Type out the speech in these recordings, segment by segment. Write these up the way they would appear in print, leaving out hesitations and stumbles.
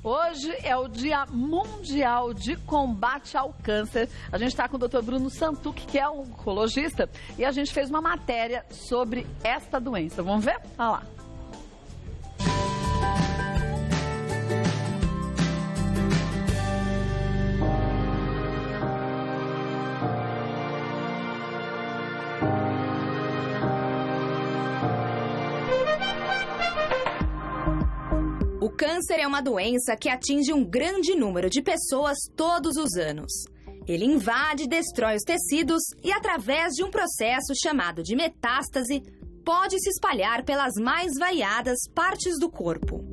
Hoje é o Dia Mundial de Combate ao Câncer. A gente está com o Dr. Bruno Santuc, que é um oncologista, e a gente fez uma matéria sobre esta doença. Vamos ver? Olha lá. O câncer é uma doença que atinge um grande número de pessoas todos os anos. Ele invade e destrói os tecidos e, através de um processo chamado de metástase, pode se espalhar pelas mais variadas partes do corpo.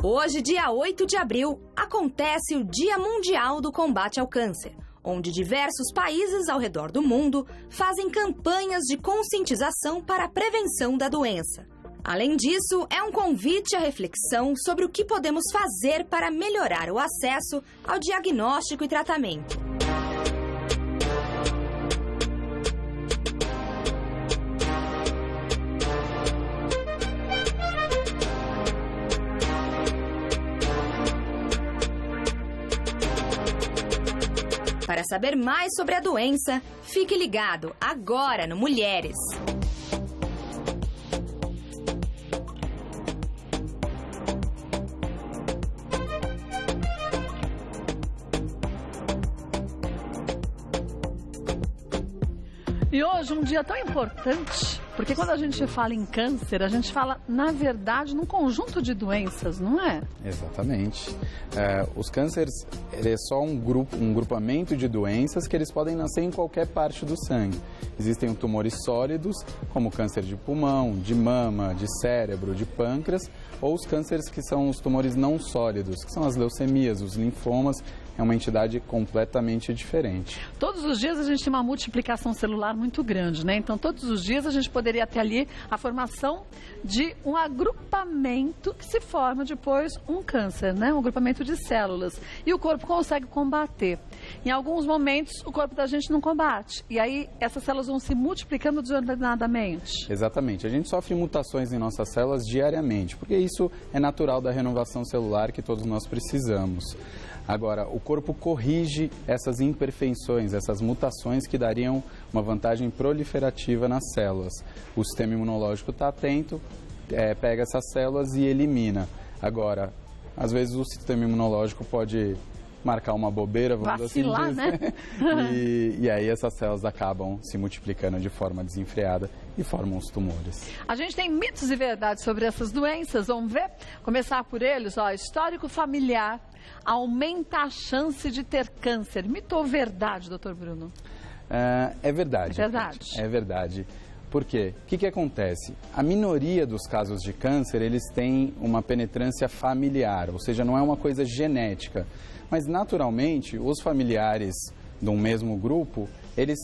Hoje, dia 8 de abril, acontece o Dia Mundial do Combate ao Câncer, onde diversos países ao redor do mundo fazem campanhas de conscientização para a prevenção da doença. Além disso, é um convite à reflexão sobre o que podemos fazer para melhorar o acesso ao diagnóstico e tratamento. Para saber mais sobre a doença, fique ligado agora no Mulheres. E hoje um dia tão importante, porque quando a gente fala em câncer, a gente fala, na verdade, num conjunto de doenças, não é? Exatamente. Os cânceres é só um grupamento de doenças que eles podem nascer em qualquer parte do sangue. Existem tumores sólidos, como câncer de pulmão, de mama, de cérebro, de pâncreas, ou os cânceres que são os tumores não sólidos, que são as leucemias, os linfomas. É uma entidade completamente diferente. Todos os dias a gente tem uma multiplicação celular muito grande, né? Então, todos os dias a gente poderia ter ali a formação de um agrupamento que se forma depois um câncer, né? Um agrupamento de células. E o corpo consegue combater. Em alguns momentos, o corpo da gente não combate. E aí, essas células vão se multiplicando desordenadamente. Exatamente. A gente sofre mutações em nossas células diariamente, porque isso é natural da renovação celular que todos nós precisamos. Agora, o corpo corrige essas imperfeições, essas mutações que dariam uma vantagem proliferativa nas células. O sistema imunológico está atento, pega essas células e elimina. Agora, às vezes o sistema imunológico pode marcar uma bobeira, vamos vacilar, assim dizer, né? e aí essas células acabam se multiplicando de forma desenfreada e formam os tumores. A gente tem mitos e verdades sobre essas doenças, vamos ver? Começar por eles, ó, histórico familiar aumenta a chance de ter câncer. Mito ou verdade, doutor Bruno? É verdade. É verdade. É verdade. Por quê? O que acontece? A minoria dos casos de câncer, eles têm uma penetrância familiar, ou seja, não é uma coisa genética. Mas, naturalmente, os familiares de um mesmo grupo, eles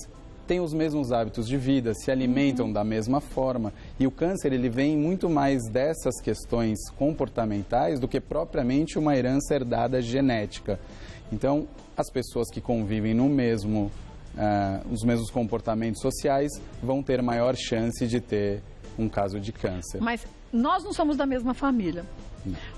têm os mesmos hábitos de vida, se alimentam da mesma forma. E o câncer, ele vem muito mais dessas questões comportamentais do que propriamente uma herança herdada genética. Então, as pessoas que convivem no mesmo, os mesmos comportamentos sociais vão ter maior chance de ter um caso de câncer. Mas nós não somos da mesma família.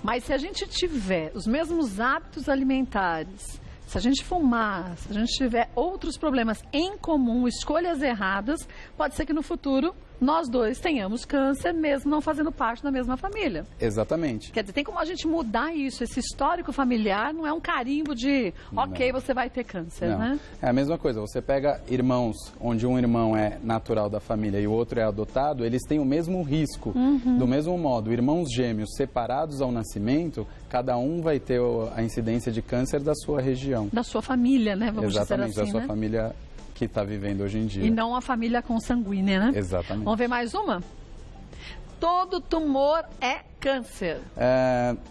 Mas se a gente tiver os mesmos hábitos alimentares, se a gente fumar, se a gente tiver outros problemas em comum, escolhas erradas, pode ser que no futuro nós dois tenhamos câncer, mesmo não fazendo parte da mesma família. Exatamente. Quer dizer, tem como a gente mudar isso? Esse histórico familiar não é um carimbo de, ok, você vai ter câncer, não. né? É a mesma coisa, você pega irmãos, onde um irmão é natural da família e o outro é adotado, eles têm o mesmo risco. Do mesmo modo, irmãos gêmeos separados ao nascimento, cada um vai ter a incidência de câncer da sua região. Da sua família, né? Vamos Exatamente, dizer assim, da sua né? família que está vivendo hoje em dia. E não a família consanguínea, né? Exatamente. Vamos ver mais uma? Todo tumor é câncer?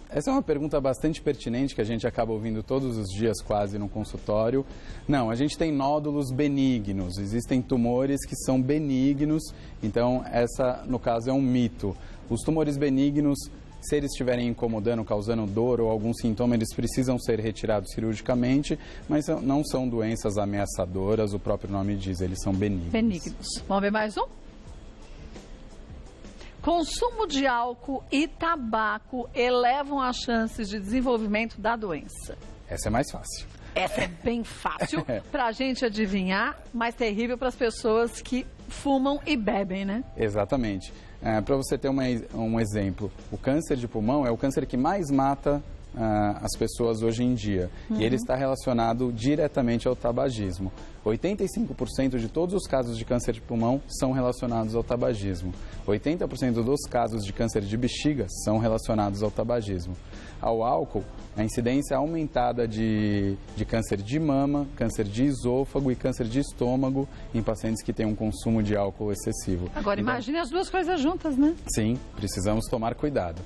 Essa é uma pergunta bastante pertinente que a gente acaba ouvindo todos os dias quase no consultório. Não, a gente tem nódulos benignos, existem tumores que são benignos, então essa, no caso, é um mito. Os tumores benignos, se eles estiverem incomodando, causando dor ou algum sintoma, eles precisam ser retirados cirurgicamente, mas não são doenças ameaçadoras, o próprio nome diz, eles são benignos. Benignos. Vamos ver mais um? Consumo de álcool e tabaco elevam as chances de desenvolvimento da doença. Essa é mais fácil. Essa é bem fácil para a gente adivinhar, mas terrível para as pessoas que fumam e bebem, né? Exatamente. Para você ter um exemplo, o câncer de pulmão é o câncer que mais mata as pessoas hoje em dia. E ele está relacionado diretamente ao tabagismo. 85% de todos os casos de câncer de pulmão são relacionados ao tabagismo. 80% dos casos de câncer de bexiga são relacionados ao tabagismo. Ao álcool, a incidência aumentada de câncer de mama, câncer de esôfago e câncer de estômago em pacientes que têm um consumo de álcool excessivo. Agora, imagine as duas coisas juntas, né? Sim, precisamos tomar cuidado.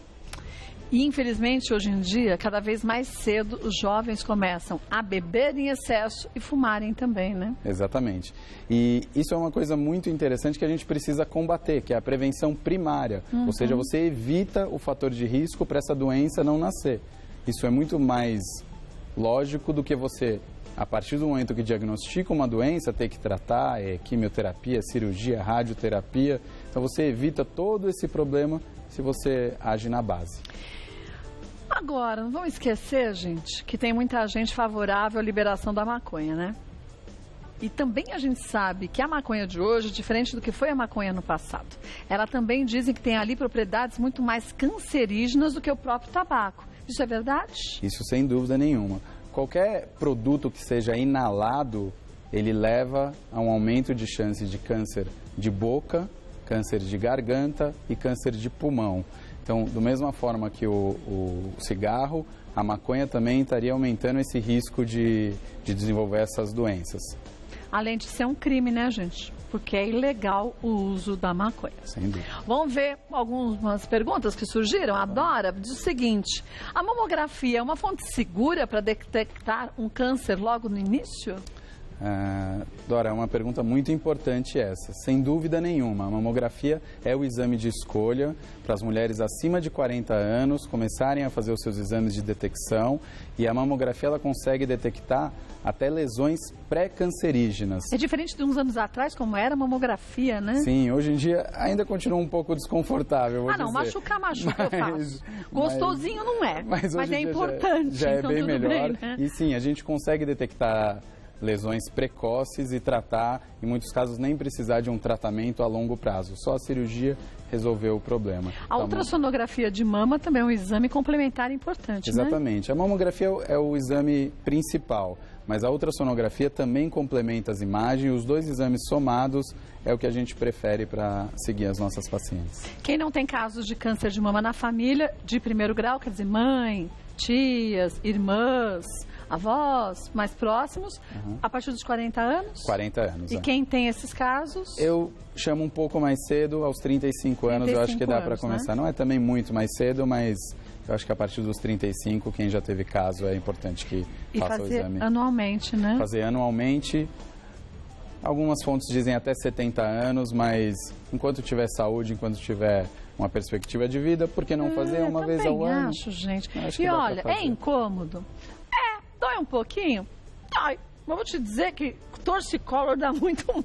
E, infelizmente, hoje em dia, cada vez mais cedo, os jovens começam a beber em excesso e fumarem também, né? Exatamente. E isso é uma coisa muito interessante que a gente precisa combater, que é a prevenção primária. Ou seja, você evita o fator de risco para essa doença não nascer. Isso é muito mais lógico do que você, a partir do momento que diagnostica uma doença, ter que tratar, quimioterapia, cirurgia, radioterapia. Então, você evita todo esse problema se você age na base. Agora, não vamos esquecer, gente, que tem muita gente favorável à liberação da maconha, né? E também a gente sabe que a maconha de hoje é diferente do que foi a maconha no passado. Ela também dizem que tem ali propriedades muito mais cancerígenas do que o próprio tabaco. Isso é verdade? Isso sem dúvida nenhuma. Qualquer produto que seja inalado, ele leva a um aumento de chance de câncer de boca, câncer de garganta e câncer de pulmão. Então, da mesma forma que o cigarro, a maconha também estaria aumentando esse risco de desenvolver essas doenças. Além de ser um crime, né, gente? Porque é ilegal o uso da maconha. Sem dúvida. Vamos ver algumas perguntas que surgiram. A Dora diz o seguinte: a mamografia é uma fonte segura para detectar um câncer logo no início? Dora, é uma pergunta muito importante essa. Sem dúvida nenhuma, a mamografia é o exame de escolha para as mulheres acima de 40 anos começarem a fazer os seus exames de detecção, e a mamografia ela consegue detectar até lesões pré-cancerígenas. É diferente de uns anos atrás, como era a mamografia, né? Sim, hoje em dia ainda continua um pouco desconfortável, vou dizer. Machuca, eu faço. Gostosinho não é, mas é importante. Já é então bem tudo melhor. Bem, né? E sim, a gente consegue detectar lesões precoces e tratar, em muitos casos, nem precisar de um tratamento a longo prazo. Só a cirurgia resolveu o problema. A ultrassonografia de mama também é um exame complementar importante, Exatamente. Né? A mamografia é o exame principal, mas a ultrassonografia também complementa as imagens. Os dois exames somados é o que a gente prefere para seguir as nossas pacientes. Quem não tem casos de câncer de mama na família, de primeiro grau, quer dizer, mãe, tias, irmãs, avós mais próximos, a partir dos 40 anos? 40 anos. E quem tem esses casos? Eu chamo um pouco mais cedo, aos 35 anos, eu acho que dá para começar. Né? Não é também muito mais cedo, mas eu acho que a partir dos 35, quem já teve caso, é importante que faça o exame. E fazer anualmente, né? Fazer anualmente. Algumas fontes dizem até 70 anos, mas enquanto tiver saúde, enquanto tiver uma perspectiva de vida, por que não fazer uma vez ao ano? Acho, gente. Acho e olha, é incômodo? Dói um pouquinho? Dói. Mas vou te dizer que torcicolor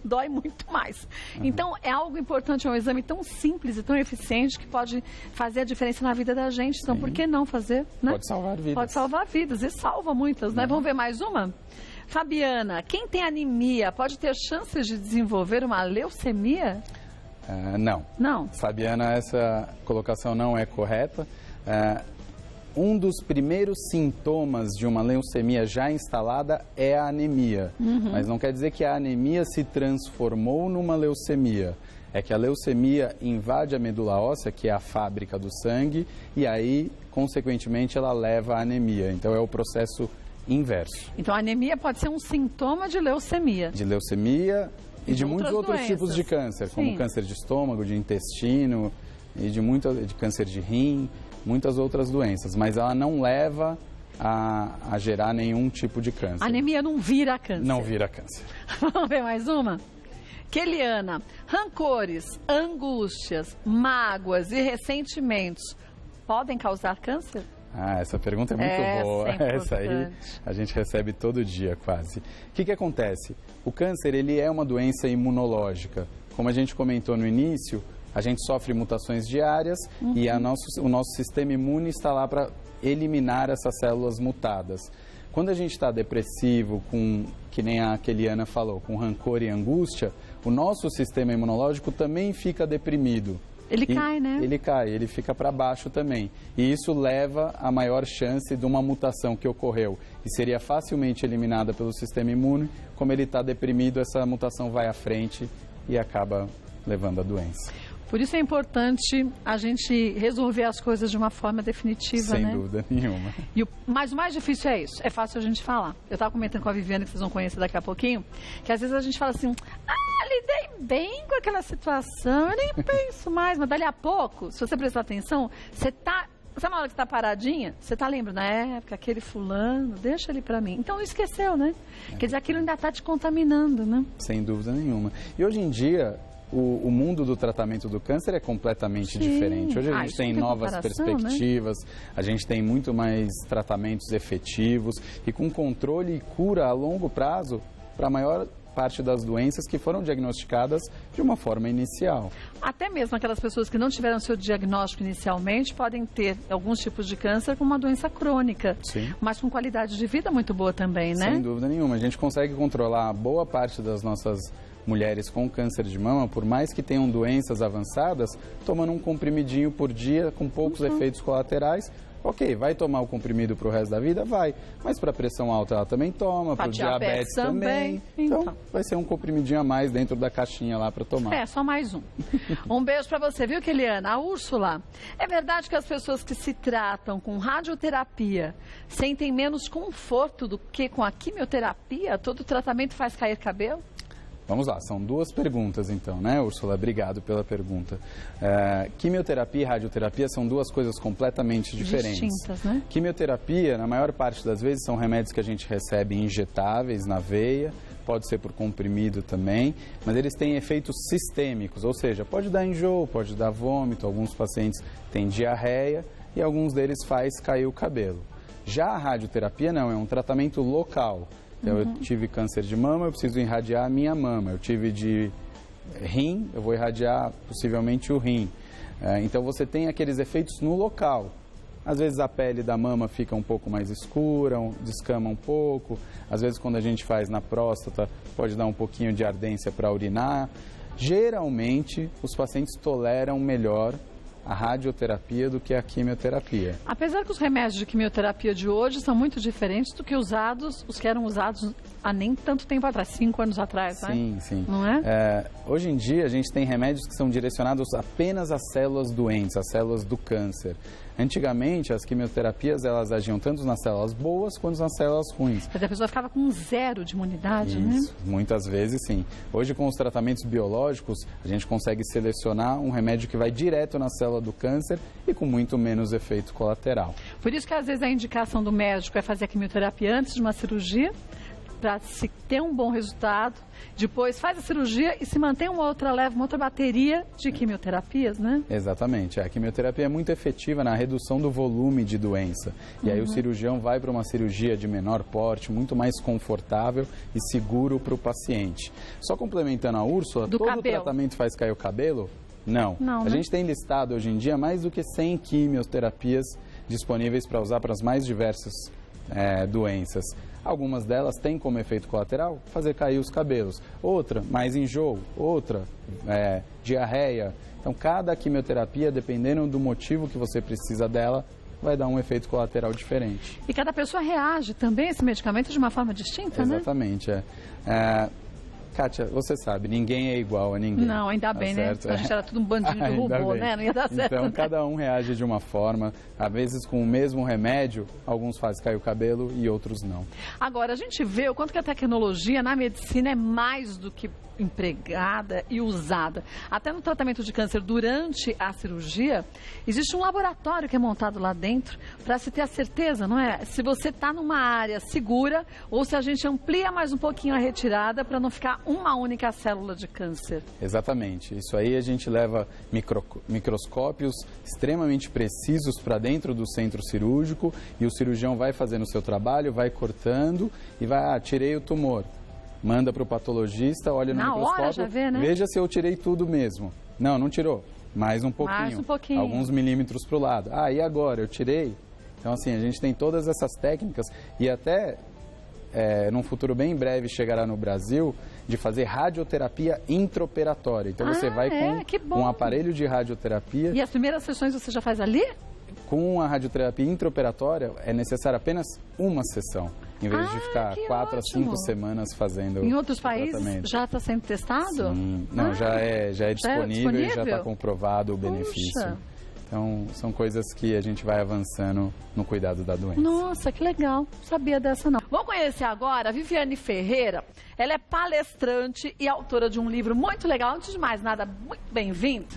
dói muito mais. Então, é algo importante, é um exame tão simples e tão eficiente que pode fazer a diferença na vida da gente. Então, por que não fazer? Né? Pode salvar vidas. Pode salvar vidas e salva muitas, né? Vamos ver mais uma? Fabiana, quem tem anemia pode ter chances de desenvolver uma leucemia? Não. Não? Fabiana, essa colocação não é correta. Um dos primeiros sintomas de uma leucemia já instalada é a anemia. Mas não quer dizer que a anemia se transformou numa leucemia. É que a leucemia invade a medula óssea, que é a fábrica do sangue, e aí, consequentemente, ela leva à anemia. Então, é o processo inverso. Então, a anemia pode ser um sintoma de leucemia. De leucemia e de muitos outros tipos de câncer, como câncer de estômago, de intestino, e de câncer de rim, muitas outras doenças, mas ela não leva a gerar nenhum tipo de câncer. A anemia não vira câncer. Não vira câncer. Vamos ver mais uma? Keliana, rancores, angústias, mágoas e ressentimentos podem causar câncer? Essa pergunta é muito boa. Essa aí importante. a gente recebe todo dia, quase. O que acontece? O câncer, ele é uma doença imunológica. Como a gente comentou no início, a gente sofre mutações diárias e o nosso sistema imune está lá para eliminar essas células mutadas. Quando a gente está depressivo, que nem a Keliana falou, com rancor e angústia, o nosso sistema imunológico também fica deprimido. Ele cai, né? Ele cai, ele fica para baixo também. E isso leva a maior chance de uma mutação que ocorreu e seria facilmente eliminada pelo sistema imune. Como ele está deprimido, essa mutação vai à frente e acaba levando a doença. Por isso é importante a gente resolver as coisas de uma forma definitiva, Sem né? dúvida nenhuma. Mas o mais difícil é isso, é fácil a gente falar. Eu estava comentando com a Viviane, que vocês vão conhecer daqui a pouquinho, que às vezes a gente fala assim, lidei bem com aquela situação, eu nem penso mais, mas dali a pouco, se você prestar atenção, você tá... Sabe na hora que você está paradinha? Você está lembrando, na época, aquele fulano, deixa ele para mim. Então não esqueceu, né? Quer dizer, aquilo ainda está te contaminando, né? Sem dúvida nenhuma. E hoje em dia, o mundo do tratamento do câncer é completamente diferente. Hoje a gente tem novas perspectivas, né? A gente tem muito mais tratamentos efetivos e com controle e cura a longo prazo para a maior parte das doenças que foram diagnosticadas de uma forma inicial. Até mesmo aquelas pessoas que não tiveram seu diagnóstico inicialmente podem ter alguns tipos de câncer com uma doença crônica, sim, mas com qualidade de vida muito boa também, né? Sem dúvida nenhuma. A gente consegue controlar boa parte das nossas mulheres com câncer de mama, por mais que tenham doenças avançadas, tomando um comprimidinho por dia com poucos efeitos colaterais. Ok, vai tomar o comprimido para o resto da vida? Vai. Mas para pressão alta ela também toma, para o diabetes também. Então, vai ser um comprimidinho a mais dentro da caixinha lá para tomar. É, só mais um. Um beijo para você, viu, Keliana? A Úrsula, é verdade que as pessoas que se tratam com radioterapia sentem menos conforto do que com a quimioterapia? Todo tratamento faz cair cabelo? Vamos lá, são duas perguntas então, né, Úrsula? Obrigado pela pergunta. Quimioterapia e radioterapia são duas coisas completamente diferentes. Distintas, né? Quimioterapia, na maior parte das vezes, são remédios que a gente recebe injetáveis na veia, pode ser por comprimido também, mas eles têm efeitos sistêmicos, ou seja, pode dar enjoo, pode dar vômito, alguns pacientes têm diarreia e alguns deles faz cair o cabelo. Já a radioterapia não, é um tratamento local. Então, eu tive câncer de mama, eu preciso irradiar a minha mama. Eu tive de rim, eu vou irradiar possivelmente o rim. Então, você tem aqueles efeitos no local. Às vezes, a pele da mama fica um pouco mais escura, descama um pouco. Às vezes, quando a gente faz na próstata, pode dar um pouquinho de ardência para urinar. Geralmente, os pacientes toleram melhor a radioterapia do que a quimioterapia. Apesar que os remédios de quimioterapia de hoje são muito diferentes do que os que eram usados há nem tanto tempo atrás, 5 anos atrás, né? Sim, sim. Não é? Hoje em dia a gente tem remédios que são direcionados apenas às células doentes, às células do câncer. Antigamente, as quimioterapias, elas agiam tanto nas células boas quanto nas células ruins. Mas a pessoa ficava com 0 de imunidade, né? Isso, muitas vezes sim. Hoje, com os tratamentos biológicos, a gente consegue selecionar um remédio que vai direto na célula do câncer e com muito menos efeito colateral. Por isso que, às vezes, a indicação do médico é fazer a quimioterapia antes de uma cirurgia, para se ter um bom resultado, depois faz a cirurgia e se mantém uma outra bateria de quimioterapias, né? Exatamente. A quimioterapia é muito efetiva na redução do volume de doença. E aí o cirurgião vai para uma cirurgia de menor porte, muito mais confortável e seguro para o paciente. Só complementando a Úrsula, todo tratamento faz cair o cabelo? Não. A gente tem listado hoje em dia mais do que 100 quimioterapias disponíveis para usar para as mais diversas doenças. Algumas delas têm como efeito colateral fazer cair os cabelos. Outra, mais enjoo. Outra, diarreia. Então, cada quimioterapia, dependendo do motivo que você precisa dela, vai dar um efeito colateral diferente. E cada pessoa reage também a esse medicamento de uma forma distinta, né? Exatamente, Kátia, você sabe, ninguém é igual a ninguém. Não, ainda bem, né? A gente era tudo um bandinho de robô, né? Não ia dar certo. Então, cada um reage de uma forma. Às vezes, com o mesmo remédio, alguns fazem cair o cabelo e outros não. Agora, a gente vê o quanto que a tecnologia na medicina é mais do que empregada e usada. Até no tratamento de câncer durante a cirurgia, existe um laboratório que é montado lá dentro para se ter a certeza, não é? Se você está numa área segura ou se a gente amplia mais um pouquinho a retirada para não ficar uma única célula de câncer. Exatamente. Isso aí a gente leva microscópios extremamente precisos para dentro do centro cirúrgico e o cirurgião vai fazendo o seu trabalho, vai cortando e vai, tirei o tumor. Manda para o patologista, olha no microscópio, hora já vê, né? Veja se eu tirei tudo mesmo. Não tirou. mais um pouquinho. Mais um pouquinho. Alguns milímetros para o lado. Ah, e agora? Eu tirei? Então, assim, a gente tem todas essas técnicas e até num futuro bem breve chegará no Brasil de fazer radioterapia intraoperatória. Então, você vai com um aparelho de radioterapia. E as primeiras sessões você já faz ali? Com a radioterapia intraoperatória, é necessária apenas uma sessão, em vez de ficar 4 a 5 semanas fazendo. Em outros países tratamento. já está sendo testado? Sim. Não, já é disponível e já está comprovado o benefício. Puxa. Então, são coisas que a gente vai avançando no cuidado da doença. Nossa, que legal. Não sabia dessa, não. Vamos conhecer agora a Viviane Ferreira. Ela é palestrante e autora de um livro muito legal. Antes de mais nada, muito bem-vinda.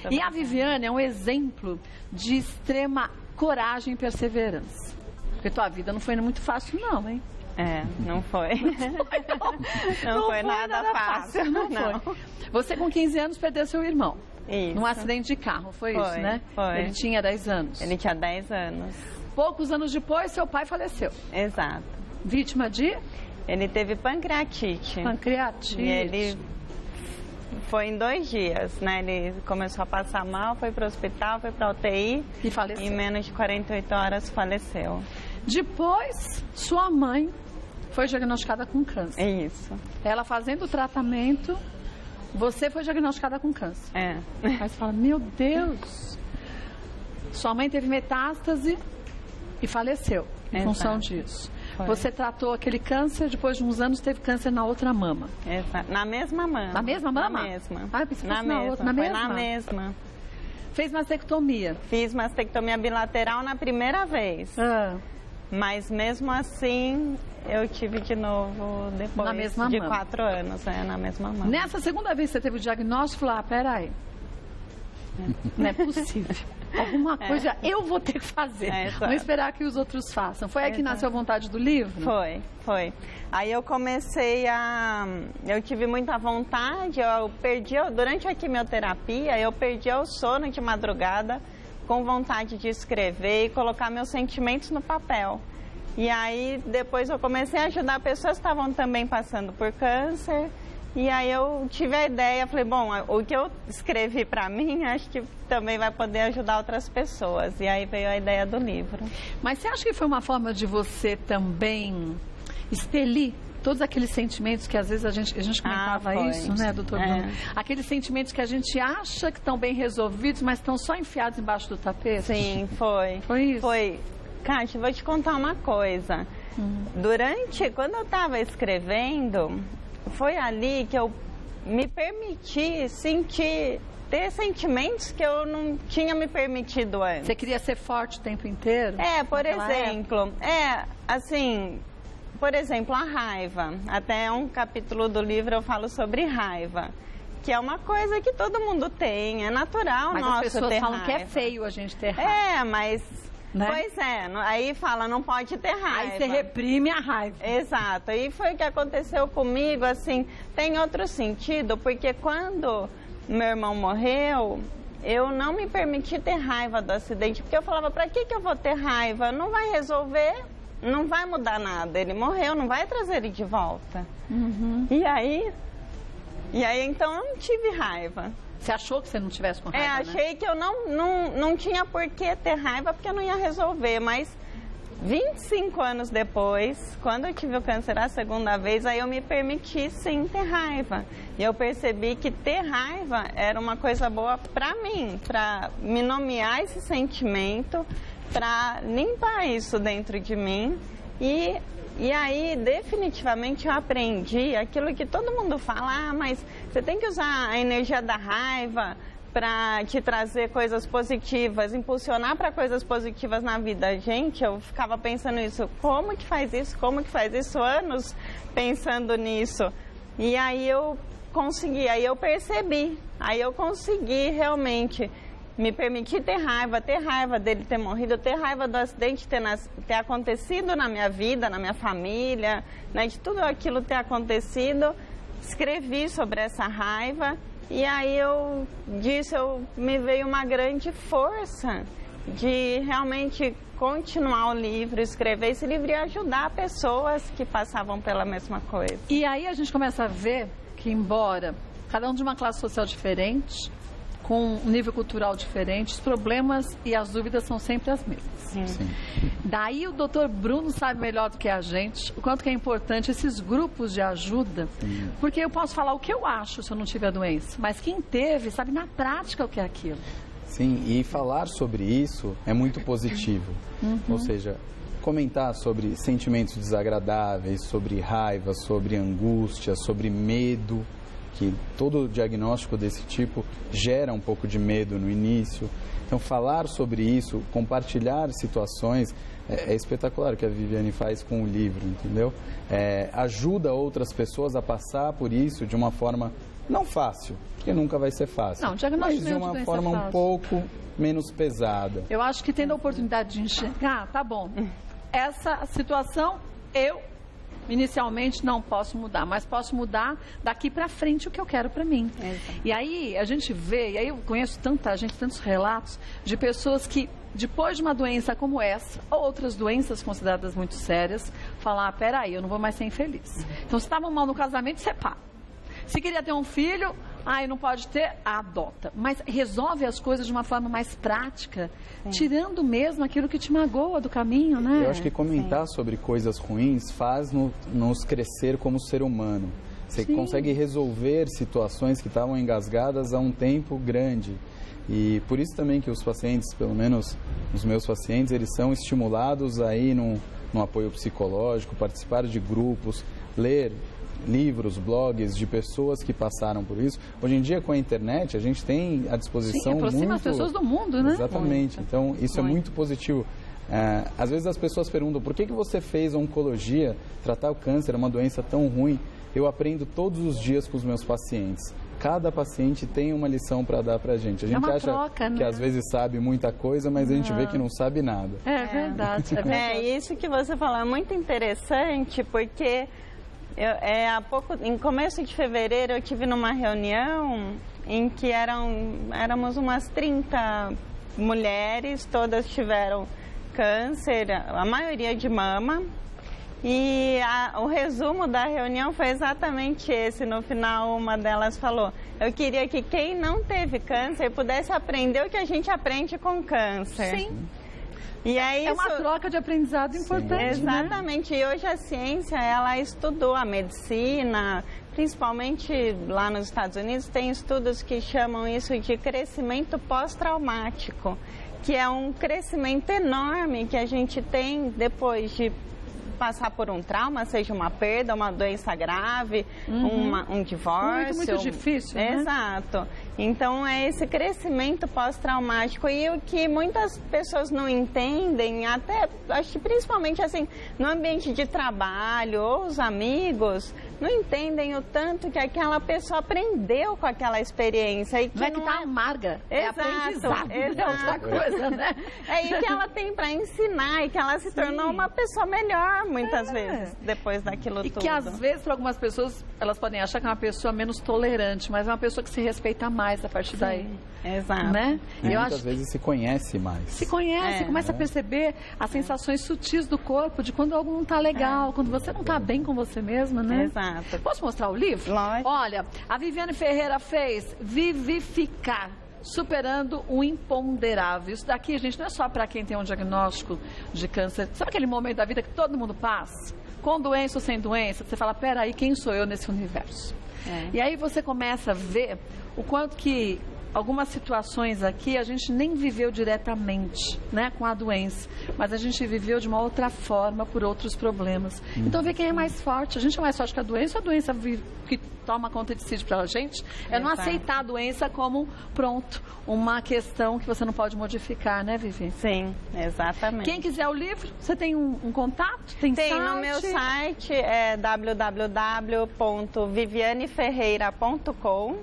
E a Viviane é um exemplo de extrema coragem e perseverança. Porque tua vida não foi muito fácil, não, hein? Não foi. Não foi nada fácil. Não foi. Você, com 15 anos, perdeu seu irmão. Isso. Num acidente de carro, foi isso, né? Foi. Ele tinha 10 anos. Ele tinha 10 anos. Poucos anos depois, seu pai faleceu. Exato. Vítima de? Ele teve pancreatite. Pancreatite. E ele foi em 2 dias, né? Ele começou a passar mal, foi para o hospital, foi para a UTI. E faleceu. Em menos de 48 horas faleceu. Depois, sua mãe foi diagnosticada com câncer. É isso. Ela fazendo o tratamento, você foi diagnosticada com câncer. Aí você fala, meu Deus, sua mãe teve metástase e faleceu em função disso. Foi. Você tratou aquele câncer, depois de uns anos teve câncer na outra mama. Exato. Na mesma mama. Na mesma mama? Na mesma. Ah, pensei que na fosse mesma. na outra. Na Foi mesma? na mesma. Fez mastectomia. Fiz mastectomia bilateral na primeira vez. Mas mesmo assim, eu tive de novo depois Na mesma de mama. 4 anos, na mesma mama. Nessa segunda vez que você teve o diagnóstico, falou, peraí, não é possível. Alguma coisa eu vou ter que fazer. Não esperar que os outros façam. Foi aí que nasceu a vontade do livro? Foi. Aí eu comecei eu tive muita vontade, durante a quimioterapia, eu perdia o sono de madrugada, com vontade de escrever e colocar meus sentimentos no papel. E aí, depois eu comecei a ajudar pessoas que estavam também passando por câncer. E aí eu tive a ideia, falei, bom, o que eu escrevi para mim, acho que também vai poder ajudar outras pessoas. E aí veio a ideia do livro. Mas você acha que foi uma forma de você também expelir todos aqueles sentimentos que às vezes a gente comentava isso, né, doutor Bruno? Aqueles sentimentos que a gente acha que estão bem resolvidos, mas estão só enfiados embaixo do tapete? Sim, foi. Foi isso? Foi. Kátia, vou te contar uma coisa. Quando eu estava escrevendo, foi ali que eu me permiti ter sentimentos que eu não tinha me permitido antes. Você queria ser forte o tempo inteiro? Por exemplo, por exemplo, a raiva. Até um capítulo do livro eu falo sobre raiva, que é uma coisa que todo mundo tem, é natural mas nosso as pessoas ter falam raiva. que é feio a gente ter raiva. Mas... Né? Pois aí fala, não pode ter raiva. Aí você reprime a raiva. Exato, e foi o que aconteceu comigo, assim, tem outro sentido, porque quando meu irmão morreu, eu não me permiti ter raiva do acidente, porque eu falava, pra que eu vou ter raiva? Não vai resolver, não vai mudar nada, ele morreu, não vai trazer ele de volta. E aí então eu não tive raiva. Você achou que você não tivesse com raiva, achei que eu não tinha por que ter raiva, porque eu não ia resolver, mas 25 anos depois, quando eu tive o câncer a segunda vez, aí eu me permiti sim ter raiva. E eu percebi que ter raiva era uma coisa boa pra mim, pra me nomear esse sentimento, pra limpar isso dentro de mim. E aí, definitivamente, eu aprendi aquilo que todo mundo fala, mas você tem que usar a energia da raiva para te trazer coisas positivas, impulsionar para coisas positivas na vida. Gente, eu ficava pensando nisso, como que faz isso, anos pensando nisso. E aí eu percebi, aí eu consegui realmente me permitir ter raiva dele ter morrido, ter raiva do acidente ter acontecido na minha vida, na minha família, né, de tudo aquilo ter acontecido. Escrevi sobre essa raiva e aí me veio uma grande força de realmente continuar o livro, escrever esse livro e ajudar pessoas que passavam pela mesma coisa. E aí a gente começa a ver que, embora cada um de uma classe social diferente, com um nível cultural diferente, os problemas e as dúvidas são sempre as mesmas. Sim. Daí o doutor Bruno sabe melhor do que a gente o quanto que é importante esses grupos de ajuda, porque eu posso falar o que eu acho se eu não tiver a doença, mas quem teve sabe na prática o que é aquilo. Sim, e falar sobre isso é muito positivo. Ou seja, comentar sobre sentimentos desagradáveis, sobre raiva, sobre angústia, sobre medo, que todo diagnóstico desse tipo gera um pouco de medo no início. Então, falar sobre isso, compartilhar situações, é espetacular o que a Viviane faz com o livro, entendeu? Ajuda outras pessoas a passar por isso de uma forma não fácil, porque nunca vai ser fácil, Não, diagnóstico mas de uma forma um pouco menos pesada. Eu acho que tendo a oportunidade de enxergar, tá bom, essa situação eu inicialmente não posso mudar, mas posso mudar daqui para frente o que eu quero para mim. Exato. E aí a gente vê, e aí eu conheço tanta gente, tantos relatos de pessoas que depois de uma doença como essa, ou outras doenças consideradas muito sérias, falar, peraí, eu não vou mais ser infeliz. Então se estavam mal no casamento, separa. Se queria ter um filho, não pode ter, adota. Mas resolve as coisas de uma forma mais prática, tirando mesmo aquilo que te magoa do caminho, né? Eu acho que comentar sobre coisas ruins faz nos crescer como ser humano. Você consegue resolver situações que estavam engasgadas há um tempo grande. E por isso também que os pacientes, pelo menos os meus pacientes, eles são estimulados aí no apoio psicológico, participar de grupos, ler livros, blogs de pessoas que passaram por isso. Hoje em dia, com a internet, a gente tem à disposição aproxima as pessoas do mundo, né? Exatamente. Muito. Então, isso é muito positivo. Às vezes as pessoas perguntam, por que você fez oncologia? Tratar o câncer é uma doença tão ruim. Eu aprendo todos os dias com os meus pacientes. Cada paciente tem uma lição para dar para a gente. A gente acha troca, que às vezes sabe muita coisa, mas a gente vê que não sabe nada. É verdade. Isso que você falou é muito interessante, porque em começo de fevereiro eu tive numa reunião em que éramos umas 30 mulheres, todas tiveram câncer, a maioria de mama. E o resumo da reunião foi exatamente esse. No final, uma delas falou, eu queria que quem não teve câncer pudesse aprender o que a gente aprende com câncer. Sim. E é uma troca de aprendizado importante, né? Exatamente. E hoje a ciência, ela estudou a medicina, principalmente lá nos Estados Unidos, tem estudos que chamam isso de crescimento pós-traumático, que é um crescimento enorme que a gente tem depois de passar por um trauma, seja uma perda, uma doença grave, um divórcio. Muito difícil, né? Exato. Então, é esse crescimento pós-traumático. E o que muitas pessoas não entendem, até, acho que principalmente assim, no ambiente de trabalho ou os amigos, não entendem o tanto que aquela pessoa aprendeu com aquela experiência. E que não é que tá amarga, é aprendizado, é outra coisa, né? É isso que ela tem para ensinar e que ela se tornou uma pessoa melhor, muitas vezes, depois daquilo tudo. E que às vezes, para algumas pessoas, elas podem achar que é uma pessoa menos tolerante, mas é uma pessoa que se respeita mais a partir daí. Exato. Né? E muitas vezes se conhece mais. Se conhece, começa a perceber as sensações sutis do corpo, de quando algo não está legal, quando você não está bem com você mesma, né? Exato. Posso mostrar o livro? Lógico. Olha, a Viviane Ferreira fez Vivificar, superando o imponderável. Isso daqui, gente, não é só para quem tem um diagnóstico de câncer. Sabe aquele momento da vida que todo mundo passa? Com doença ou sem doença, você fala, peraí, quem sou eu nesse universo? E aí você começa a ver o quanto que algumas situações aqui a gente nem viveu diretamente, né, com a doença, mas a gente viveu de uma outra forma por outros problemas. Então vê quem é mais forte. A gente é mais forte que a doença que toma conta de si para a gente é não aceitar a doença como pronto, uma questão que você não pode modificar, né, Vivi? Sim, exatamente. Quem quiser o livro, você tem um contato? Tem site? No meu site, é www.vivianeferreira.com.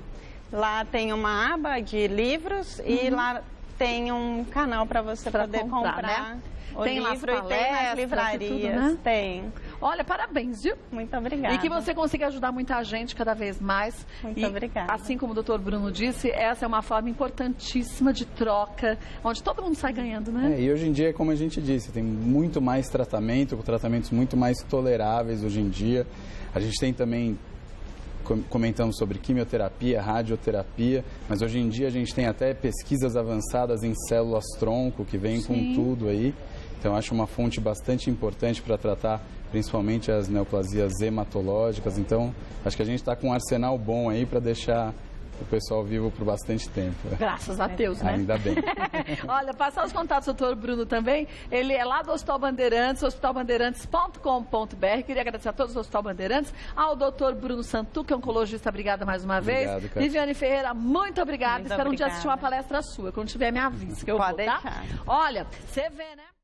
Lá tem uma aba de livros e lá tem um canal para você poder comprar né? o tem livro e tem nas livrarias. Tudo, né? Tem. Olha, parabéns, viu? Muito obrigada. E que você consiga ajudar muita gente cada vez mais. Muito obrigada. Assim como o Dr. Bruno disse, essa é uma forma importantíssima de troca, onde todo mundo sai ganhando, né? E hoje em dia, como a gente disse, tem muito mais tratamento, tratamentos muito mais toleráveis hoje em dia. A gente tem também comentamos sobre quimioterapia, radioterapia, mas hoje em dia a gente tem até pesquisas avançadas em células-tronco, que vem com tudo aí. Então, acho uma fonte bastante importante para tratar principalmente as neoplasias hematológicas. Então, acho que a gente está com um arsenal bom aí para deixar o pessoal vivo por bastante tempo. Graças a Deus, né? Ainda bem. Olha, passar os contatos do doutor Bruno também. Ele é lá do Hospital Bandeirantes, hospitalbandeirantes.com.br. Queria agradecer a todos do Hospital Bandeirantes, ao doutor Bruno Santuc, oncologista, obrigada mais uma vez. Obrigado, Viviane Ferreira, muito obrigada. Muito Espero um dia obrigada. assistir uma palestra sua. Quando tiver, me avisa que eu Pode vou, tá? deixar. Olha, você vê, né?